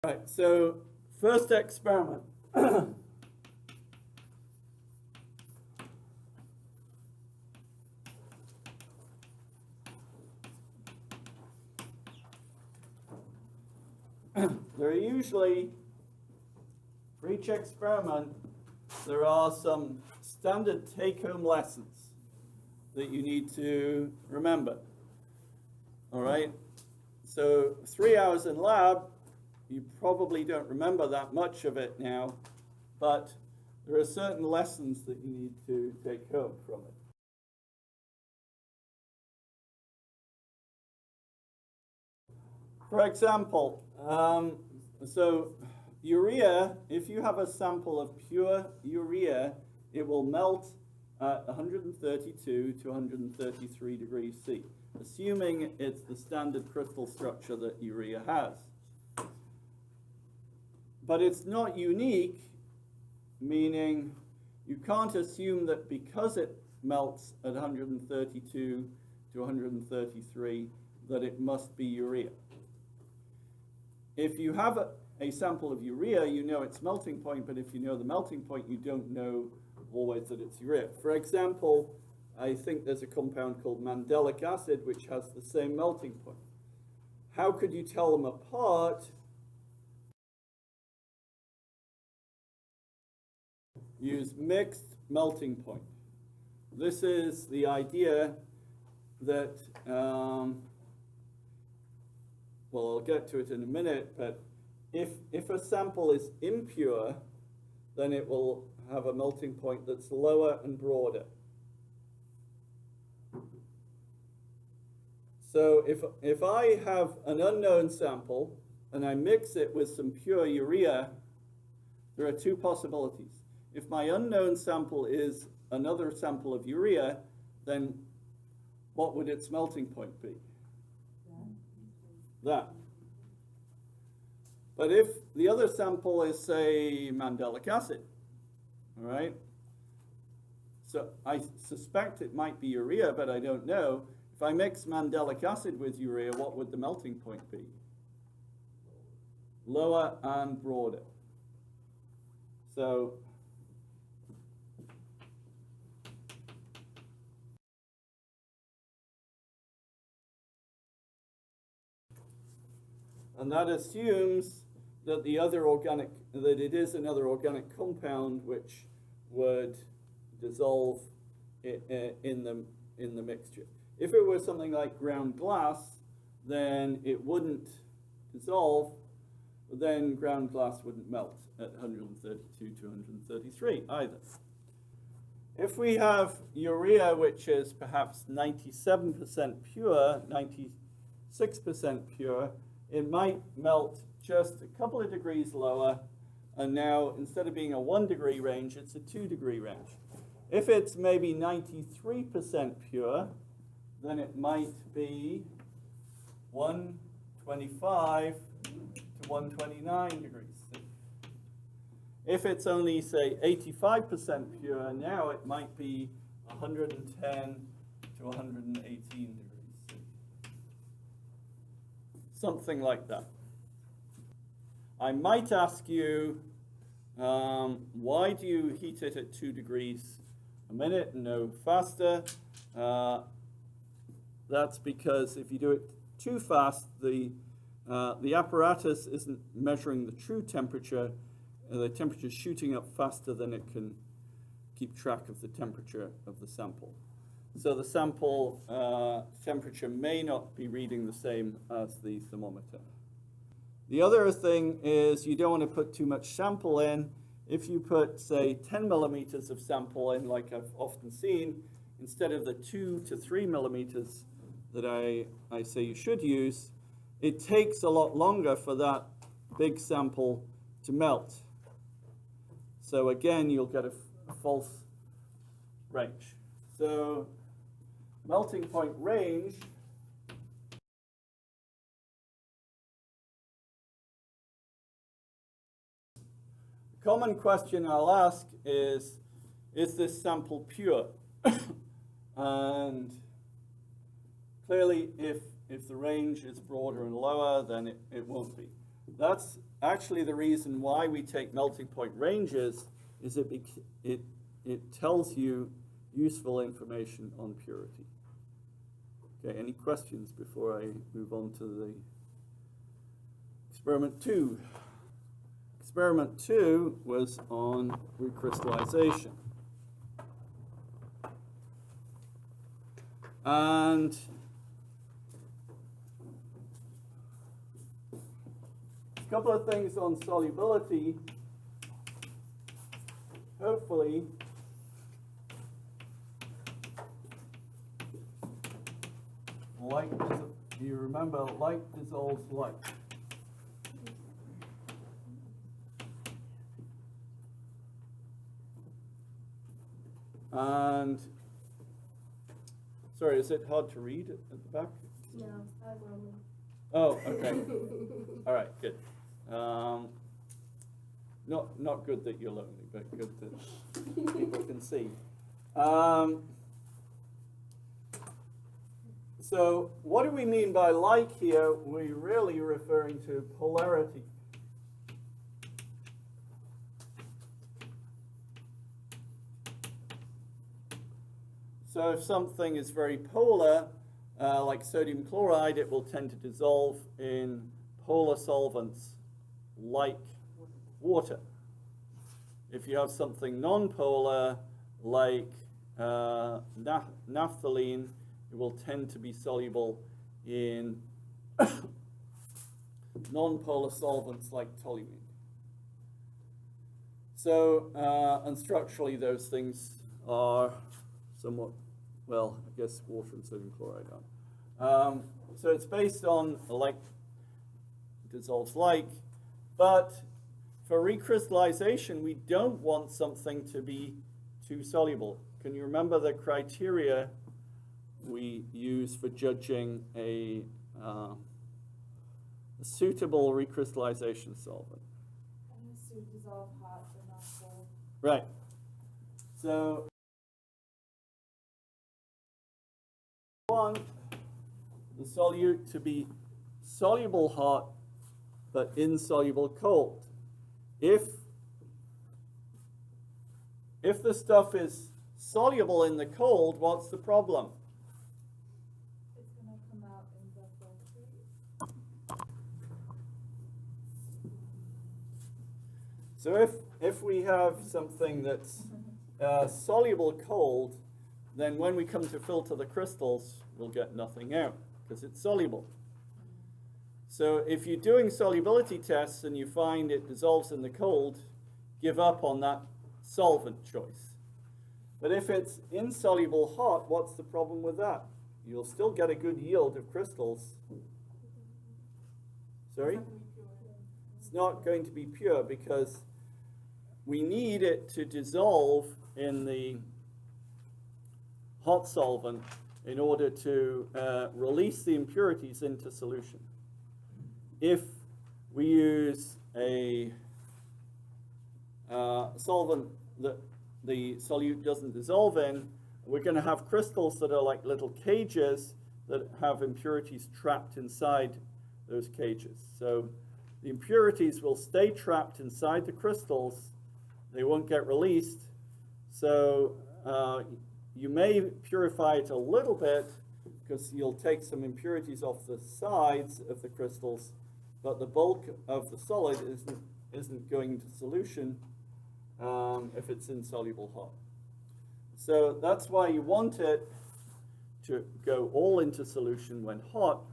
Right, so first experiment. There are usually, for each experiment, there are some standard take-home lessons that you need to remember. All right, so 3 hours in lab, you probably don't remember that much of it now, but there are certain lessons that you need to take home from it. For example, so urea, if you have a sample of pure urea, it will melt at 132 to 133 degrees C, assuming it's the standard crystal structure that urea has. But it's not unique, meaning you can't assume that because it melts at 132 to 133 that it must be urea. If you have a sample of urea, you know its melting point, but if you know the melting point, you don't know always that it's urea. For example, I think there's a compound called mandelic acid which has the same melting point. How could you tell them apart? Use mixed melting point. This is the idea that, well, I'll get to it in a minute, but if a sample is impure, then it will have a melting point that's lower and broader. So if I have an unknown sample and I mix it with some pure urea, there are two possibilities. If my unknown sample is another sample of urea, then what would its melting point be? That. But if the other sample is, say, mandelic acid, all right? So I suspect it might be urea, but I don't know. If I mix mandelic acid with urea, what would the melting point be? Lower and broader. So and that assumes that that it is another organic compound which would dissolve in the mixture. If it were something like ground glass, then it wouldn't dissolve, then ground glass wouldn't melt at 132 to 133 either. If we have urea which is perhaps 97% pure, 96% pure, it might melt just a couple of degrees lower, and now instead of being a 1 degree range, it's a 2 degree range. If it's maybe 93% pure, then it might be 125 to 129 degrees C. If it's only, say, 85% pure, now it might be 110 to 118 degrees C. Something like that. I might ask you, why do you heat it at 2 degrees a minute and no faster? That's because if you do it too fast, the apparatus isn't measuring the true temperature. The temperature is shooting up faster than it can keep track of the temperature of the sample. So the sample temperature may not be reading the same as the thermometer. The other thing is you don't want to put too much sample in. If you put, say, 10 millimeters of sample in, like I've often seen, instead of the 2 to 3 millimeters that I say you should use, it takes a lot longer for that big sample to melt. So again, you'll get a false range. So melting point range common question I'll ask is this sample pure? And clearly, if the range is broader and lower, then it won't be. That's actually the reason why we take melting point ranges is it tells you useful information on purity. Okay, any questions before I move on to the experiment 2? Experiment 2 was on recrystallization. And a couple of things on solubility. Hopefully, you remember, light dissolves light. And, sorry, is it hard to read at the back? No, I will. Oh, okay. All right, good. Not good that you're lonely, but good that people can see. So what do we mean by like here? We're really referring to polarity. So if something is very polar, like sodium chloride, it will tend to dissolve in polar solvents like water. If you have something non-polar, like naphthalene, it will tend to be soluble in non-polar solvents like toluene. So, and structurally those things are somewhat, well, I guess water and sodium chloride are. So it's based on like dissolves like, but for recrystallization, we don't want something to be too soluble. Can you remember the criteria we use for judging a suitable recrystallization solvent? It has to dissolve hot but not cold. Right. So we want the solute to be soluble hot but insoluble cold. If the stuff is soluble in the cold, what's the problem? It's going to come out in the full phase. So if we have something that's soluble cold, then when we come to filter the crystals, we'll get nothing out because it's soluble. So if you're doing solubility tests and you find it dissolves in the cold, give up on that solvent choice. But if it's insoluble hot, what's the problem with that? You'll still get a good yield of crystals. Sorry? It's not going to be pure because we need it to dissolve in the hot solvent in order to release the impurities into solution. If we use a solvent that the solute doesn't dissolve in, we're going to have crystals that are like little cages that have impurities trapped inside those cages. So the impurities will stay trapped inside the crystals. They won't get released. So you may purify it a little bit because you'll take some impurities off the sides of the crystals, but the bulk of the solid isn't going into solution if it's insoluble hot. So that's why you want it to go all into solution when hot.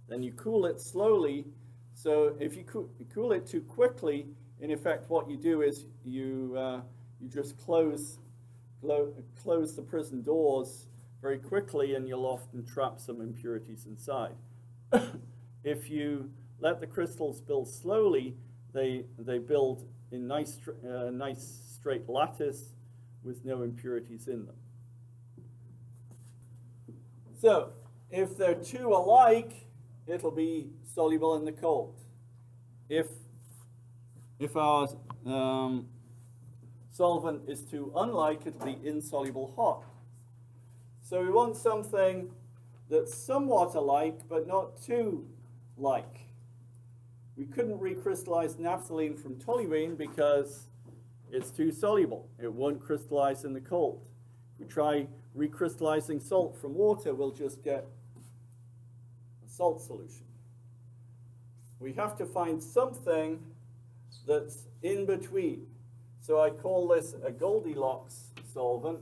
Then you cool it slowly. So if you cool it too quickly, in effect what you do is you just close the prison doors very quickly, and you'll often trap some impurities inside. If you let the crystals build slowly, they build in nice straight lattice with no impurities in them. So if they're too alike, it'll be soluble in the cold. If our solvent is too unlike, it'll be insoluble hot. So we want something that's somewhat alike, but not too like. we couldn't recrystallize naphthalene from toluene because it's too soluble. It won't crystallize in the cold. If we try recrystallizing salt from water, we'll just get a salt solution. We have to find something that's in between. So I call this a Goldilocks solvent.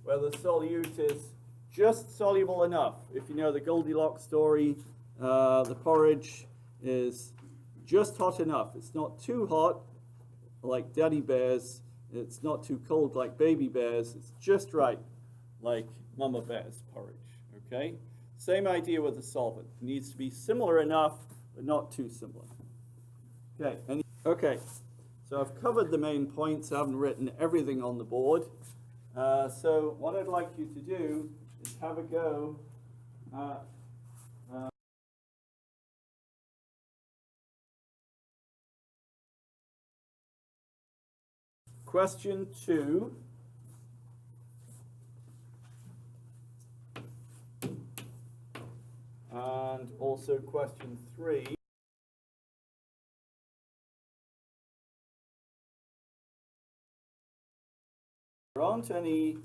Where the solute is just soluble enough. If you know the Goldilocks story, the porridge is just hot enough. It's not too hot like daddy bears. It's not too cold like baby bears. It's just right like mama bear's porridge. Okay? Same idea with the solvent. It needs to be similar enough, but not too similar. Okay, so I've covered the main points. I haven't written everything on the board. So what I'd like you to do is have a go at question 2. And also question 3. There aren't any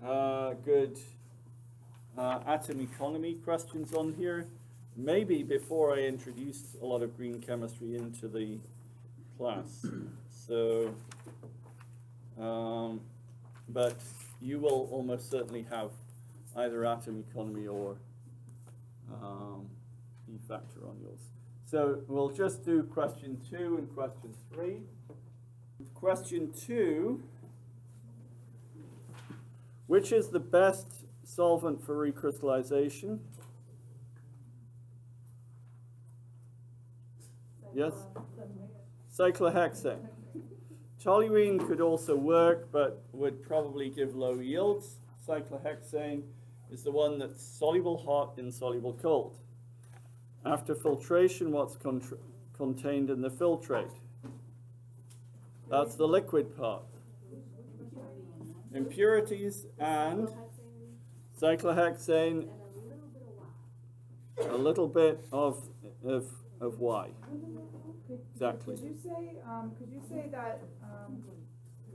good atom economy questions on here. Maybe before I introduce a lot of green chemistry into the class. So, but you will almost certainly have either atom economy or E factor on yours. So we'll just do question 2 and question 3. Question 2. Which is the best solvent for recrystallization? Yes? Cyclohexane. Toluene could also work, but would probably give low yields. Cyclohexane is the one that's soluble hot, insoluble cold. After filtration, what's contained in the filtrate? That's the liquid part. Impurities and cyclohexane, a little bit of Y. Exactly. Could you say that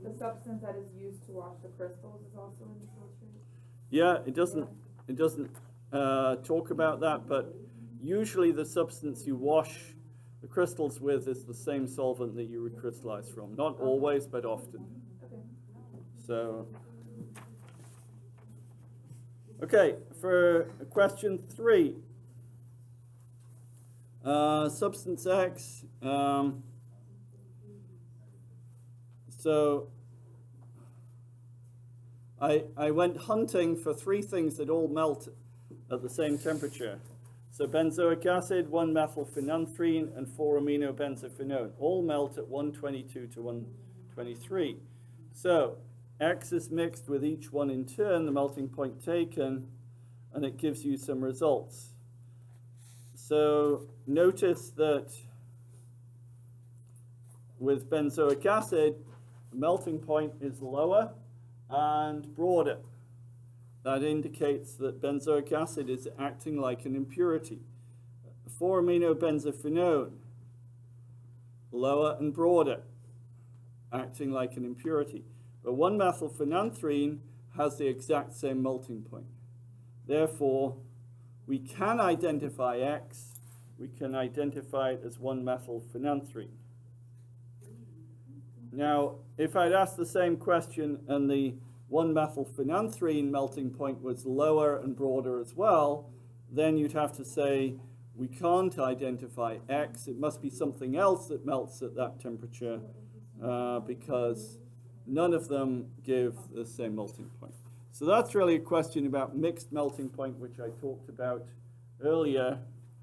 the substance that is used to wash the crystals is also in the filtrate? Yeah, it doesn't talk about that, but usually the substance you wash the crystals with is the same solvent that you recrystallize from. Not always, but often. So, okay, for question 3, substance X. So I went hunting for 3 things that all melt at the same temperature. So benzoic acid, 1-methylphenanthrene, and 4-aminobenzophenone all melt at 122 to 123. So X is mixed with each one in turn, the melting point taken, and it gives you some results. So notice that with benzoic acid, the melting point is lower and broader. That indicates that benzoic acid is acting like an impurity. 4-aminobenzophenone, lower and broader, acting like an impurity. But 1-methylphenanthrene has the exact same melting point. Therefore, we can identify X. We can identify it as 1-methylphenanthrene. Now, if I'd asked the same question and the 1-methylphenanthrene melting point was lower and broader as well, then you'd have to say we can't identify X. It must be something else that melts at that temperature because none of them give the same melting point. So that's really a question about mixed melting point, which I talked about earlier.